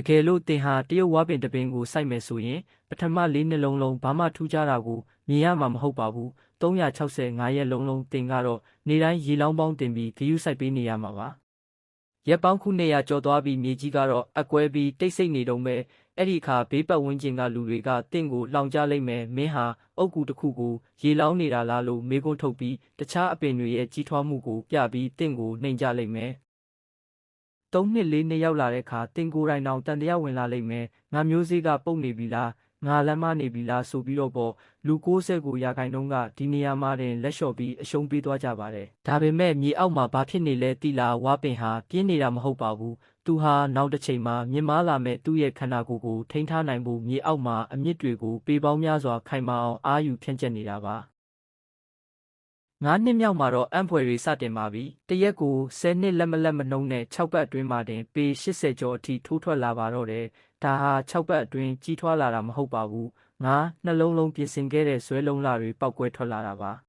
တကယ်လို့တင်ဟာတရုတ်ဝါပင်တပင်ကိုစိုက်မယ်ဆိုရင်ပထမ4 နှစ်လုံးဘာမှထူးခြားတာကိုမြင်ရမှာမဟုတ်ပါဘူး365 ရက်လုံးတင်ကတော့နေတိုင်းရေလောင်းပေါင်းတင်ပြီးဂရုစိုက်ပေးနေရမှာပါရက်ပေါင်းခု200ကျော်သွားပြီးမြေကြီးကတော့အကွဲပြီးတိတ်ဆိတ်နေတော့မယ်အဲ့ဒီအခါဘေးပတ်ဝန်းကျင်ကလူတွေကတင့်ကိုလောင်ကြလိုက်မယ်မင်းဟာအုတ်ကူတစ်ခုကိုရေလောင်းနေတာလားလို့မေးခွန်းထုတ်ပြီးတခြားအပင်တွေရဲ့ကြီးထွားမှုကိုပြပြီးတင့်ကိုနှိမ်ကြလိုက်မယ်3 နှစ်4 နှစ်ရောက်လာတဲ့အခါတင်ကိုယ်တိုင်တောင်တန်တရားဝင်လာလိမ့်မယ်ငါမျိုးစေ့ကပုတ်နေပြီလားငါလမ်းမနေပြီလားဆိုပြီးတော့ပေါ့လူ90ရာခိုင်နှုန်းကဒီနေရာမှာတင်လက်လျှော့ပြီးအရှုံးပေးသွားကြပါတယ်ဒါပေမဲ့မြေအောက်မှာဘာဖြစ်နေလဲတိလာဝါပင်ဟာပြင်းနေတာမဟုတ်ပါဘူးသူဟာနောက်တစ်ချိန်မှာမြင့်မားလာမဲ့သူ့ရဲ့ခန္ဓာကိုယ်ကိုထိန်းထားနိုင်ဖို့မြေအောက်မှာအမြစ်တွေကိုပေပေါင်းများစွာခိုင်မာအောင်အာယူဖြန့်ကျက်နေတာပါ9 နှစ်မြောက်မှာတော့အံ့ဖွယ်တွေစတင်ပါပြီ။တရက်ကို10 နှစ်လက်မနှုံးနဲ့6 ပတ်အတွင်းမှာတင်ပေ80ကျော်အထိထိုးထွက်လာပါတော့တယ်။ဒါဟာ6 ပတ်အတွင်းကြီးထွားလာတာမဟုတ်ပါဘူး။ငါနှလုံးလုံးပြင်ဆင်ခဲ့တဲ့ဇွဲလုံးလာတွေပောက်ကွဲထွက်လာတာပါ။